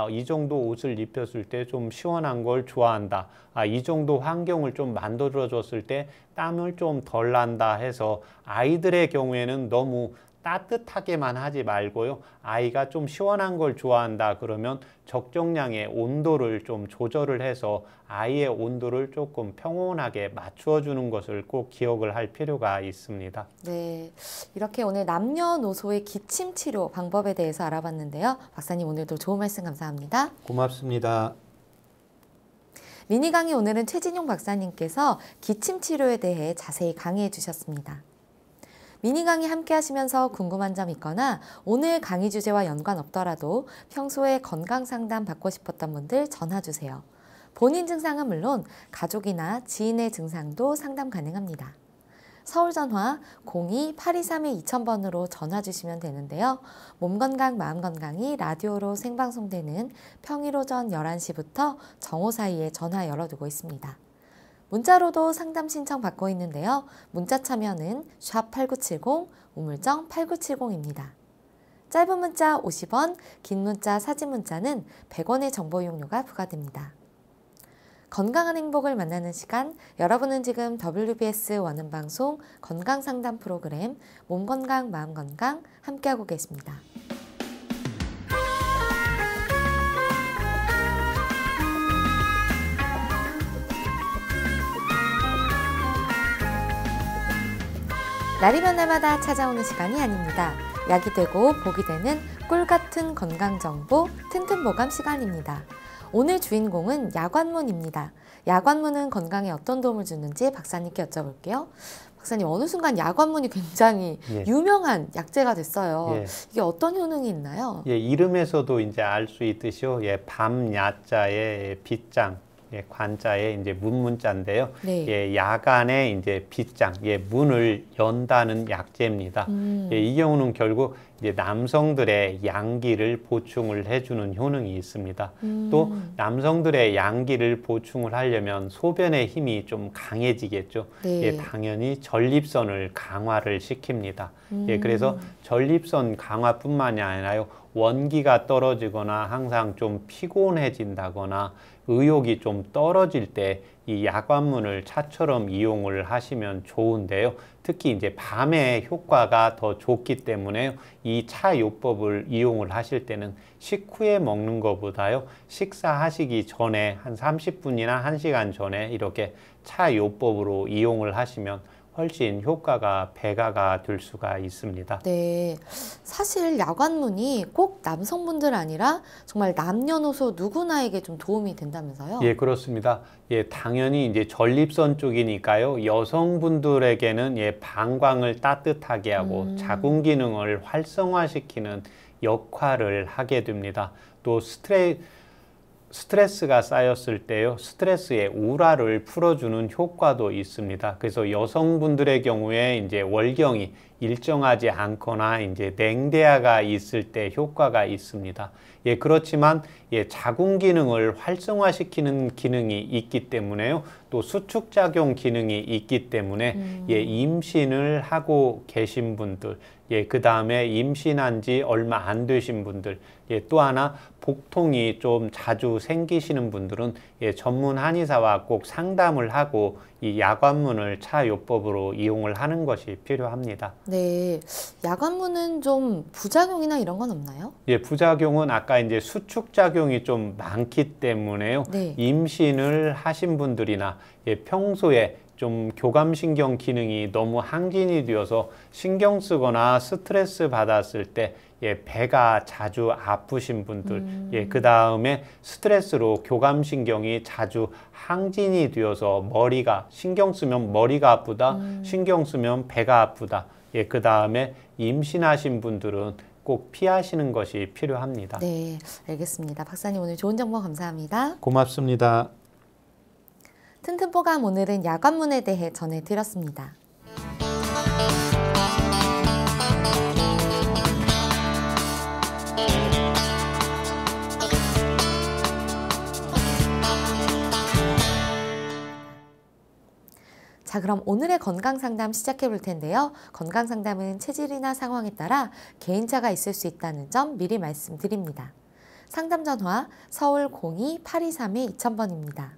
이 정도 옷을 입혔을 때 좀 시원한 걸 좋아한다. 이 정도 환경을 좀 만들어줬을 때 땀을 좀 덜 난다 해서 아이들의 경우에는 너무 따뜻하게만 하지 말고요. 아이가 좀 시원한 걸 좋아한다 그러면 적정량의 온도를 좀 조절을 해서 아이의 온도를 조금 평온하게 맞추어 주는 것을 꼭 기억을 할 필요가 있습니다. 네, 이렇게 오늘 남녀노소의 기침 치료 방법에 대해서 알아봤는데요. 박사님 오늘도 좋은 말씀 감사합니다. 고맙습니다. 미니 강의 오늘은 최진용 박사님께서 기침 치료에 대해 자세히 강의해 주셨습니다. 미니 강의 함께 하시면서 궁금한 점 있거나 오늘 강의 주제와 연관 없더라도 평소에 건강 상담 받고 싶었던 분들 전화 주세요. 본인 증상은 물론 가족이나 지인의 증상도 상담 가능합니다. 서울 전화 02-823-2000번으로 전화 주시면 되는데요. 몸건강 마음건강이 라디오로 생방송되는 평일 오전 11시부터 정오 사이에 전화 열어두고 있습니다. 문자로도 상담 신청 받고 있는데요. 문자 참여는 샵8970, 우물정 8970입니다. 짧은 문자 50원, 긴 문자 사진 문자는 100원의 정보 이용료가 부과됩니다. 건강한 행복을 만나는 시간, 여러분은 지금 WBS 원음방송 건강상담 프로그램 몸건강 마음건강 함께하고 계십니다. 날이면 날마다 찾아오는 시간이 아닙니다. 약이 되고 복이 되는 꿀같은 건강정보 튼튼보감 시간입니다. 오늘 주인공은 야관문입니다. 야관문은 건강에 어떤 도움을 주는지 박사님께 여쭤볼게요. 박사님, 어느 순간 야관문이 굉장히 유명한 약재가 됐어요. 이게 어떤 효능이 있나요? 이름에서도 이제 알 수 있듯이요. 밤야자의 빗장. 관자에 이제 문문자인데요. 야간에 이제 빗장, 문을 연다는 약재입니다. 이 경우는 결국 이제 남성들의 양기를 보충을 해주는 효능이 있습니다. 또 남성들의 양기를 보충을 하려면 소변의 힘이 좀 강해지겠죠. 당연히 전립선을 강화를 시킵니다. 그래서 전립선 강화뿐만이 아니라요. 원기가 떨어지거나 항상 좀 피곤해진다거나 의욕이 좀 떨어질 때 이 야관문을 차처럼 이용을 하시면 좋은데요. 특히 이제 밤에 효과가 더 좋기 때문에 이 차요법을 이용을 하실 때는 식후에 먹는 것보다요. 식사하시기 전에 한 30분이나 1시간 전에 이렇게 차요법으로 이용을 하시면 훨씬 효과가 배가가 될 수가 있습니다. 네, 사실 야관문이 꼭 남성분들 아니라 정말 남녀노소 누구나에게 좀 도움이 된다면서요? 예, 그렇습니다. 예, 당연히 이제 전립선 쪽이니까요. 여성분들에게는 예, 방광을 따뜻하게 하고 자궁 기능을 활성화시키는 역할을 하게 됩니다. 또 스트레스가 쌓였을 때요, 스트레스의 우라를 풀어주는 효과도 있습니다. 그래서 여성분들의 경우에 이제 월경이 일정하지 않거나 이제 냉대화가 있을 때 효과가 있습니다. 예, 그렇지만 예, 자궁 기능을 활성화시키는 기능이 있기 때문에요. 또 수축작용 기능이 있기 때문에 예, 임신을 하고 계신 분들, 예, 그 다음에 임신한 지 얼마 안 되신 분들, 예, 또 하나 복통이 좀 자주 생기시는 분들은 예, 전문 한의사와 꼭 상담을 하고 이 야관문을 차요법으로 이용을 하는 것이 필요합니다. 네, 야관문은 좀 부작용이나 이런 건 없나요? 예, 부작용은 아까 이제 수축작용이 좀 많기 때문에요. 네. 임신을 하신 분들이나 예, 평소에 좀 교감신경 기능이 너무 항진이 되어서 신경 쓰거나 스트레스 받았을 때 예, 배가 자주 아프신 분들, 예, 그 다음에 스트레스로 교감신경이 자주 항진이 되어서 머리가, 신경 쓰면 머리가 아프다, 신경 쓰면 배가 아프다, 예, 그 다음에 임신하신 분들은 꼭 피하시는 것이 필요합니다. 네, 알겠습니다. 박사님 오늘 좋은 정보 감사합니다. 고맙습니다. 튼튼뽀감 오늘은 야관문에 대해 전해드렸습니다. 자, 그럼 오늘의 건강상담 시작해 볼 텐데요. 건강상담은 체질이나 상황에 따라 개인차가 있을 수 있다는 점 미리 말씀드립니다. 상담 전화 서울 02-823-2000번입니다.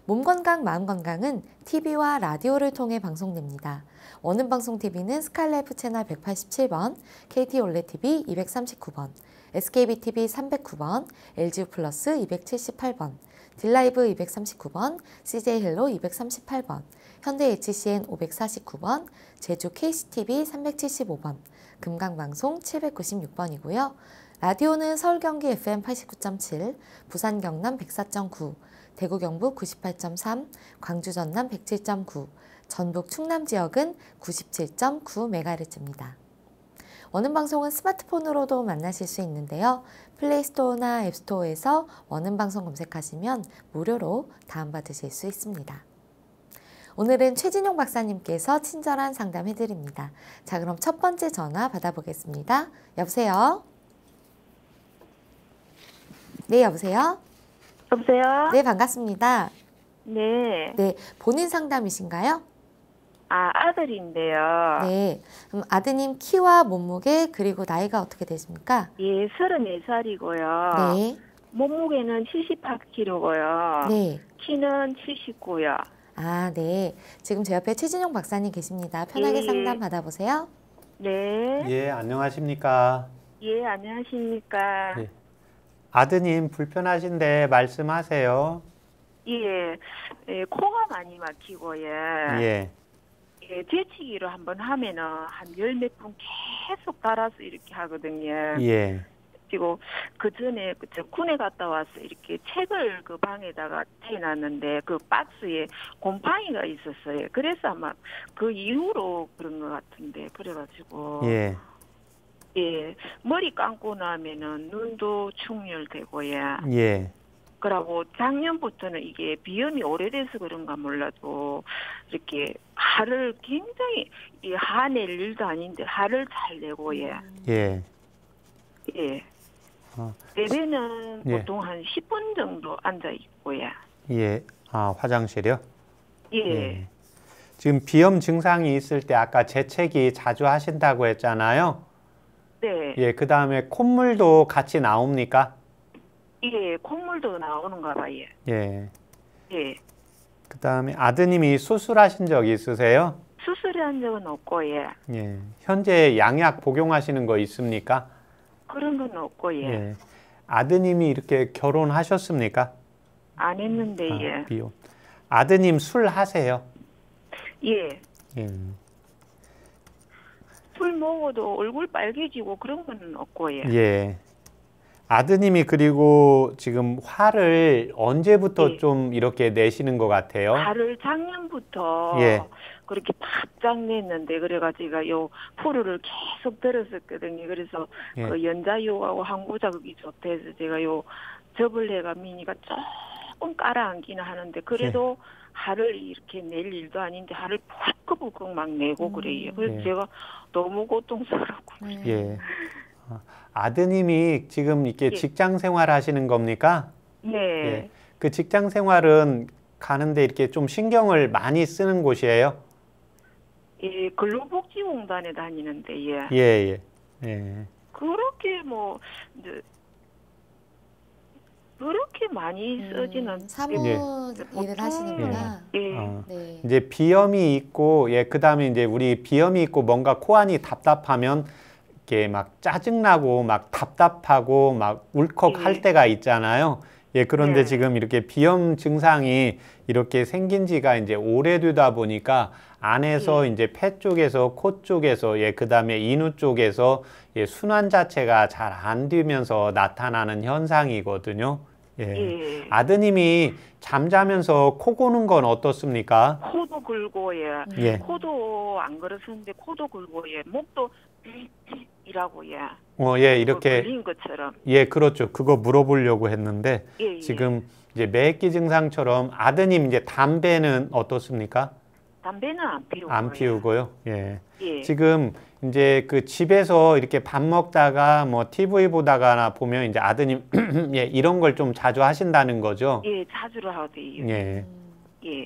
몸건강 마음건강은 TV와 라디오를 통해 방송됩니다. 원음방송TV는 스칼라이프 채널 187번, KT올레TV 239번, SKBTV 309번, LGU 플러스 278번, 딜라이브 239번, CJ헬로 238번, 현대 HCN 549번, 제주 KCTV 375번, 금강방송 796번이고요. 라디오는 서울 경기 FM 89.7, 부산 경남 104.9, 대구 경북 98.3, 광주 전남 107.9, 전북 충남 지역은 97.9MHz입니다. 원음방송은 스마트폰으로도 만나실 수 있는데요. 플레이스토어나 앱스토어에서 원음방송 검색하시면 무료로 다운받으실 수 있습니다. 오늘은 최진용 박사님께서 친절한 상담해드립니다. 자, 그럼 첫 번째 전화 받아보겠습니다. 여보세요? 네, 여보세요? 여보세요? 네, 반갑습니다. 네. 네, 본인 상담이신가요? 아, 아들인데요. 네, 그럼 아드님 키와 몸무게 그리고 나이가 어떻게 되십니까? 예, 34살이고요. 네, 몸무게는 78kg고요. 네. 키는 79요. 아, 네. 지금 제 옆에 최진용 박사님 계십니다. 편하게 예. 상담 받아보세요. 네. 예, 안녕하십니까? 예, 안녕하십니까? 예. 아드님 불편하신데 말씀하세요. 예, 코가 많이 막히고요. 예. 예, 재치기로 한번 하면은 한 열 몇 분 계속 달아서 이렇게 하거든요. 예. 그리고 그 전에 저 군에 갔다 와서 이렇게 책을 그 방에다가 대놨는데 그 박스에 곰팡이가 있었어요. 그래서 아마 그 이후로 그런 것 같은데 그래가지고 예. 예, 머리 감고 나면은 눈도 충혈되고요. 예. 그러고 작년부터는 이게 비염이 오래돼서 그런가 몰라도 이렇게 화를 굉장히 이 화낼 일도 아닌데 화를 잘 내고요. 예. 예. 어. 예배는 예. 보통 한 10분 정도 앉아 있고요. 예. 아, 화장실이요? 예. 지금 비염 증상이 있을 때 아까 재채기 자주 하신다고 했잖아요. 네. 예, 그 다음에 콧물도 같이 나옵니까? 예, 콧물도 나오는가 봐요. 예. 예. 그 다음에 아드님이 수술하신 적 있으세요? 수술한 적은 없고요. 예. 현재 양약 복용하시는 거 있습니까? 그런 건 없고요. 예. 아드님이 이렇게 결혼하셨습니까? 안 했는데 아, 예. 비혼. 아드님 술 하세요? 예. 예. 술 먹어도 얼굴 빨개지고 그런 건 없고 예. 예. 아드님이 그리고 지금 화를 언제부터 예. 좀 이렇게 내시는 것 같아요? 화를 작년부터 예. 그렇게 바짝 냈는데 그래가지고 제가 요 프로를 계속 들었었거든요. 그래서 예. 그 연자유하고 항부자극이 좋다 해서 제가 요 저블레가 미니가 조금 깔아앉기는 하는데 그래도 화를 이렇게 낼 일도 아닌데 화를 펄컥펄컥 막 내고 그래요. 그래서 예. 제가 너무 고통스럽고. 예. 아드님이 지금 이렇게 예. 직장 생활 하시는 겁니까? 네. 예. 그 직장 생활은 가는데 이렇게 좀 신경을 많이 쓰는 곳이에요? 예, 근로복지공단에 다니는데 예. 예, 예. 예. 그렇게 뭐 이제 그렇게 많이 쓰지는 사무 예. 일을 하시는구나. 예. 네. 이제 비염이 있고, 예, 그 다음에 이제 우리 비염이 있고 뭔가 코안이 답답하면 이렇게 막 짜증나고 막 답답하고 막 울컥 할 때가 있잖아요. 예, 그런데 네. 지금 이렇게 비염 증상이 이렇게 생긴 지가 이제 오래되다 보니까 안에서 이제 폐 쪽에서 코 쪽에서 예, 그 다음에 인후 쪽에서 예, 순환 자체가 잘 안 되면서 나타나는 현상이거든요. 예. 예. 아드님이 잠자면서 코 고는 건 어떻습니까? 코도 긁고 예. 예. 코도 안 그렇었는데 코도 긁고 예. 목도 이라고 예. 예, 이렇게 걸린 것처럼. 예, 그렇죠. 그거 물어보려고 했는데 예, 예. 지금 이제 매기 증상처럼 아드님 이제 담배는 어떻습니까? 담배는 안 피우고. 안 피우고요. 예. 예. 지금 이제 그 집에서 이렇게 밥 먹다가 뭐 TV 보다가나 보면 이제 아드님 예, 이런 걸 좀 자주 하신다는 거죠. 예, 자주로 하대요. 예. 예.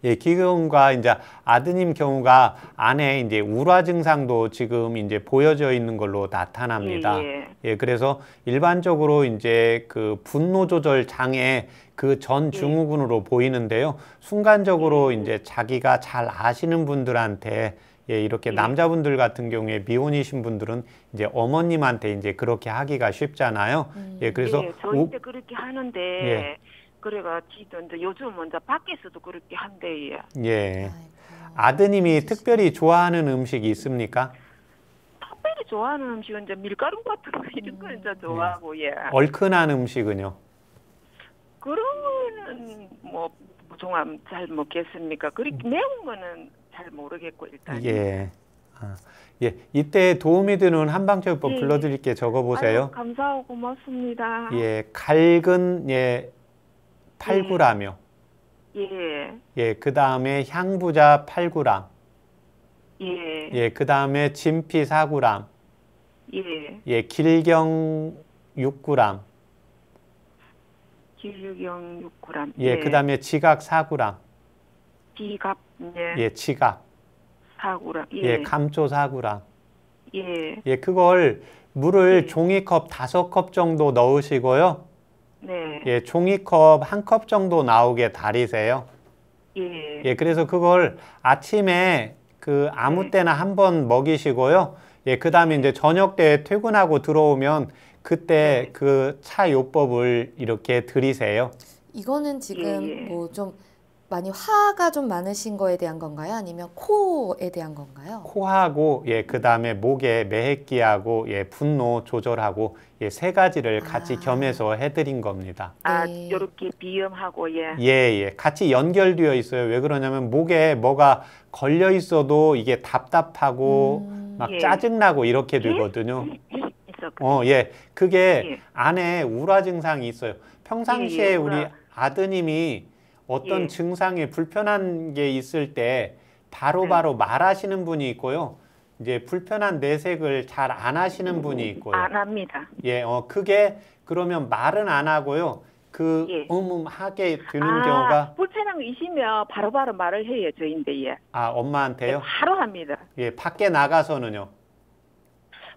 예, 기경과 이제 아드님 경우가 안에 이제 우라 증상도 지금 이제 보여져 있는 걸로 나타납니다. 예, 예, 그래서 일반적으로 이제 그 분노 조절 장애 그 전 증후군으로 보이는데요. 순간적으로 이제 자기가 잘 아시는 분들한테 예, 이렇게 남자분들 같은 경우에 미혼이신 분들은 이제 어머님한테 이제 그렇게 하기가 쉽잖아요. 예, 그래서 예, 저희 때 그렇게 하는데 예. 그래가 지도 이제 요즘은 이제 밖에서도 그렇게 한대요. 예. 아드님이 특별히 좋아하는 음식이 있습니까? 특별히 좋아하는 음식은 이제 밀가루 같은 거 이런 거 이제 좋아하고 예. 얼큰한 음식은요? 그런 거는 뭐 보통 잘 먹겠습니까? 그렇게 매운 거는 잘 모르겠고 일단. 예. 예. 이때 도움이 되는 한방제요법 예. 불러드릴게 적어보세요. 아유, 감사하고 고맙습니다. 예. 갈근 예 8g요. 예. 예. 그 다음에 향부자 8g. 예. 예. 그 다음에 진피 4g. 예. 예. 길경 6g. 길경 6g. 예. 그 다음에 지각 4g. 지갑 예. 예. 지각. 4g. 예. 예. 감초 4g. 예. 예. 그걸 물을 종이컵 5컵 정도 넣으시고요. 네. 예, 종이컵 1컵 정도 나오게 다리세요. 예. 예, 그래서 그걸 아침에 그 아무 때나 한번 먹이시고요. 예, 그 다음에 이제 저녁 때 퇴근하고 들어오면 그때 그 차 요법을 이렇게 들이세요. 이거는 지금 예, 예. 뭐 좀 많이 화가 좀 많으신 거에 대한 건가요? 아니면 코에 대한 건가요? 코하고 예, 그 다음에 목에 매핵기하고 예, 분노 조절하고 예, 세 가지를 같이 겸해서 해드린 겁니다. 아, 네. 요렇게 비염하고 예. 예, 예. 같이 연결되어 있어요. 왜 그러냐면 목에 뭐가 걸려 있어도 이게 답답하고 막 예. 짜증나고 이렇게 되거든요. 있었거든요. 예. 그게 예. 안에 우라 증상이 있어요. 평상시에 예, 예, 우리 우라. 아드님이 어떤 예. 증상이 불편한 게 있을 때 바로바로 말하시는 분이 있고요. 이제 불편한 내색을 잘 안 하시는 분이 있고요. 안 합니다. 예, 그게 그러면 말은 안 하고요. 그 예. 하게 되는 경우가 불편한 거 있으면 바로바로 말을 해요, 저인데 예. 엄마한테요. 바로 합니다. 예, 밖에 나가서는요.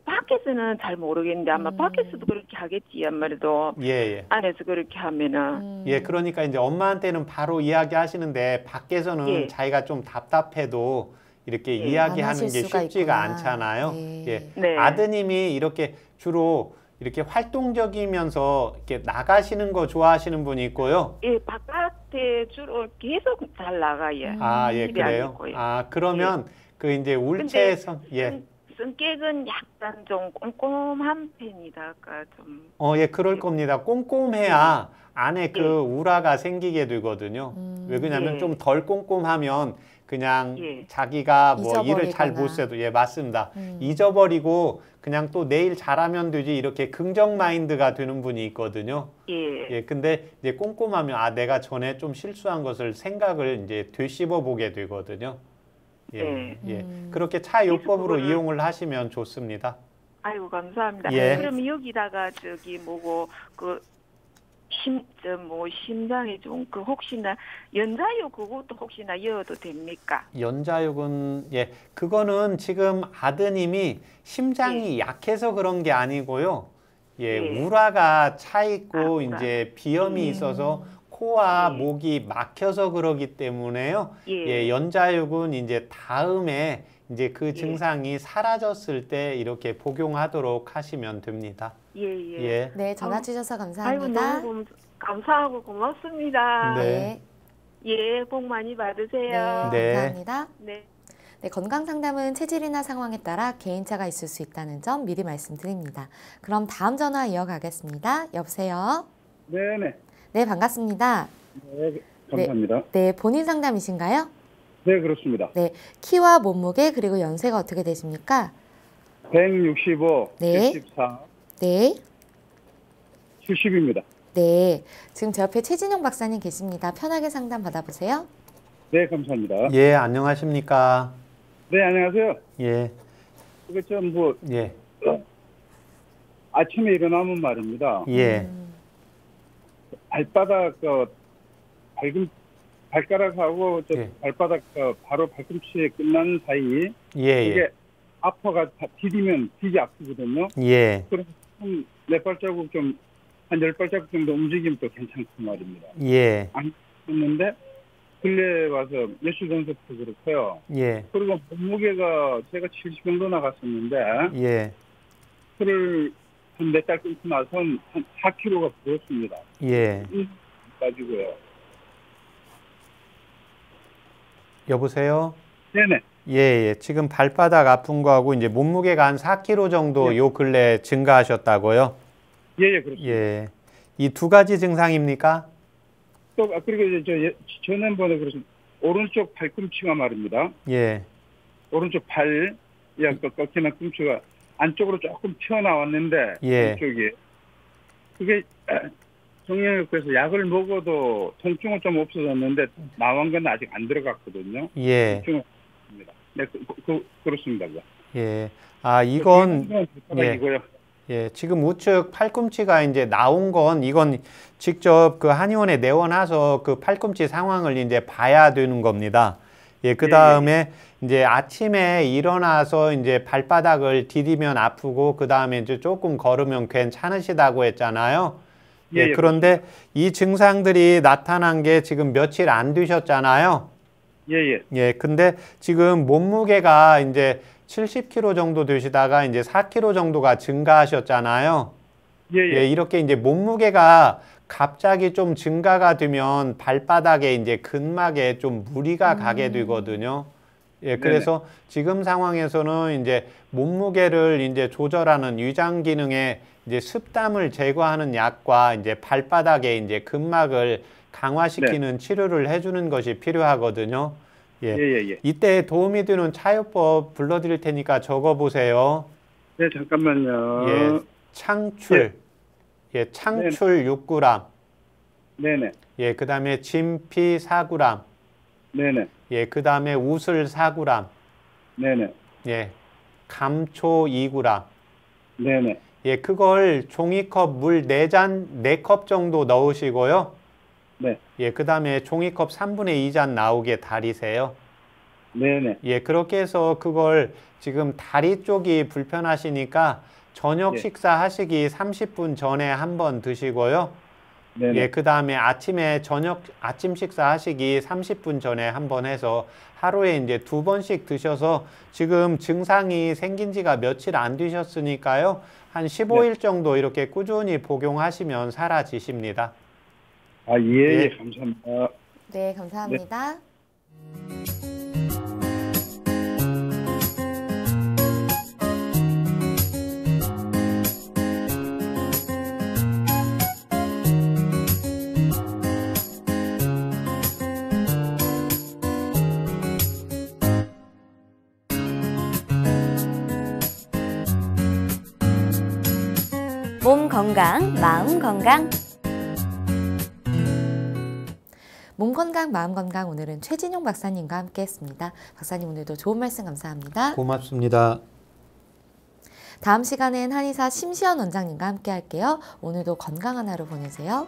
밖에서는 잘 모르겠는데 아마 밖에서도 그렇게 하겠지 아무래도 예, 예. 안에서 그렇게 하면은 예, 그러니까 이제 엄마한테는 바로 이야기하시는데 밖에서는 예. 자기가 좀 답답해도 이렇게 예. 안 이야기하는 하실 게 수가 쉽지가 있구나. 않잖아요. 네. 예. 네. 아드님이 이렇게 주로 이렇게 활동적이면서 이렇게 나가시는 거 좋아하시는 분이 있고요. 예, 바깥 저한테 주로 계속 잘 나가요. 아, 예, 집에 그래요? 아니고요. 아, 그러면 그 이제 울체에서, 예. 성격은 약간 좀 꼼꼼한 편이다가 좀. 예, 그럴 겁니다. 꼼꼼해야 안에 그 예. 우라가 생기게 되거든요. 왜 그러냐면 예. 좀 덜 꼼꼼하면 그냥 예. 자기가 뭐 일을 잘 잊어버리거나. 못 써도, 예, 맞습니다. 잊어버리고 그냥 또 내일 잘하면 되지 이렇게 긍정 마인드가 되는 분이 있거든요. 예. 예, 근데 이제 꼼꼼하면 아, 내가 전에 좀 실수한 것을 생각을 이제 되씹어 보게 되거든요. 예, 네. 예. 그렇게 차요법으로 그거를- 이용을 하시면 좋습니다. 아이고 감사합니다. 예. 그럼 여기다가 저기 뭐고 그 심장에 좀 그 혹시나 연자유 그것도 혹시나 넣어도 됩니까? 연자육은 예, 그거는 지금 아드님이 심장이 약해서 그런 게 아니고요. 예, 예. 우라가 차 있고 아, 우라. 이제 비염이 있어서 코와 예. 목이 막혀서 그러기 때문에요. 예. 예, 연자육은 이제 다음에 이제 그 예. 증상이 사라졌을 때 이렇게 복용하도록 하시면 됩니다. 예. 예. 네, 전화 아유, 주셔서 아이고 감사합니다. 너무 감사하고 고맙습니다. 네. 예, 복 많이 받으세요. 네. 감사합니다. 네. 네, 건강 상담은 체질이나 상황에 따라 개인차가 있을 수 있다는 점 미리 말씀드립니다. 그럼 다음 전화 이어가겠습니다. 여보세요? 네네. 네, 반갑습니다. 네, 감사합니다. 네, 본인 상담이신가요? 네, 그렇습니다. 네, 키와 몸무게 그리고 연세가 어떻게 되십니까? 165, 네. 74, 네, 70입니다. 네. 지금 제 옆에 최진영 박사님 계십니다. 편하게 상담 받아보세요. 네, 감사합니다. 예, 안녕하십니까? 네, 안녕하세요. 예. 이거 좀 뭐 예. 아침에 일어나면 말입니다. 예. 발바닥 발가락하고 저 예. 발바닥 바로 발꿈치에 끝나는 사이 예, 이게 예. 아파가 디디면 되게 아프거든요. 예. 그래서 한 4발자국 좀 한 10발자국 정도 움직이면 또 괜찮고 말입니다. 예. 안 했는데 근래 와서 며칠 전부터 그렇고요. 예. 그리고 몸무게가 제가 70 정도 나갔었는데 예. 그를 한 몇 달 끊고 나서 한 4kg가 불었습니다. 예. 가지고요. 여보세요? 네네. 예, 예. 지금 발바닥 아픈 거하고 이제 몸무게가 한 4kg 정도 요 근래 증가하셨다고요? 예예 그렇습니다. 예. 이 두 가지 증상입니까? 또 그리고 이제 지난번에 그래서 오른쪽 발꿈치가 말입니다. 예. 오른쪽 발 꺾이는 꿈치가 안쪽으로 조금 튀어나왔는데 예. 안쪽이 그게 정형외과에서 약을 먹어도 통증은 좀 없어졌는데 나온 건 아직 안 들어갔거든요. 예. 통증은 없습니다. 네, 그렇습니다. 예. 아, 이건 예. 이고요. 예, 지금 우측 팔꿈치가 이제 나온 건 이건 직접 그 한의원에 내원해서 그 팔꿈치 상황을 이제 봐야 되는 겁니다. 예, 그 다음에 이제 아침에 일어나서 이제 발바닥을 디디면 아프고 그 다음에 이제 조금 걸으면 괜찮으시다고 했잖아요. 예, 그런데 이 증상들이 나타난 게 지금 며칠 안 되셨잖아요. 예예. 예, 근데 지금 몸무게가 이제 70kg 정도 되시다가 이제 4kg 정도가 증가하셨잖아요. 예, 이렇게 이제 몸무게가 갑자기 좀 증가가 되면 발바닥에 이제 근막에 좀 무리가 가게 되거든요. 예, 그래서 지금 상황에서는 이제 몸무게를 이제 조절하는 위장 기능에 이제 습담을 제거하는 약과 이제 발바닥에 이제 근막을 강화시키는 치료를 해주는 것이 필요하거든요. 예. 이때 도움이 되는 차요법 불러드릴 테니까 적어보세요. 네, 잠깐만요. 예, 창출. 예, 창출 6g. 네네. 예, 그 다음에 진피 4g. 네네. 예, 그 다음에 우슬 4g. 네네. 예, 감초 2g. 네네. 예, 그걸 종이컵 물 4잔, 4컵 정도 넣으시고요. 네. 예, 그 다음에 종이컵 3분의 2잔 나오게 달이세요. 네네. 예, 그렇게 해서 그걸 지금 다리 쪽이 불편하시니까 저녁 식사하시기 30분 전에 한번 드시고요. 네네. 예, 그 다음에 아침에 아침 식사하시기 30분 전에 한번 해서 하루에 이제 2번씩 드셔서 지금 증상이 생긴 지가 며칠 안 되셨으니까요. 한 15일 정도 이렇게 꾸준히 복용하시면 사라지십니다. 아, 예, 감사합니다. 네, 감사합니다. 몸 건강, 마음 건강. 몸 건강, 마음 건강 오늘은 최진용 박사님과 함께했습니다. 박사님 오늘도 좋은 말씀 감사합니다. 고맙습니다. 다음 시간엔 한의사 심시연 원장님과 함께할게요. 오늘도 건강한 하루 보내세요.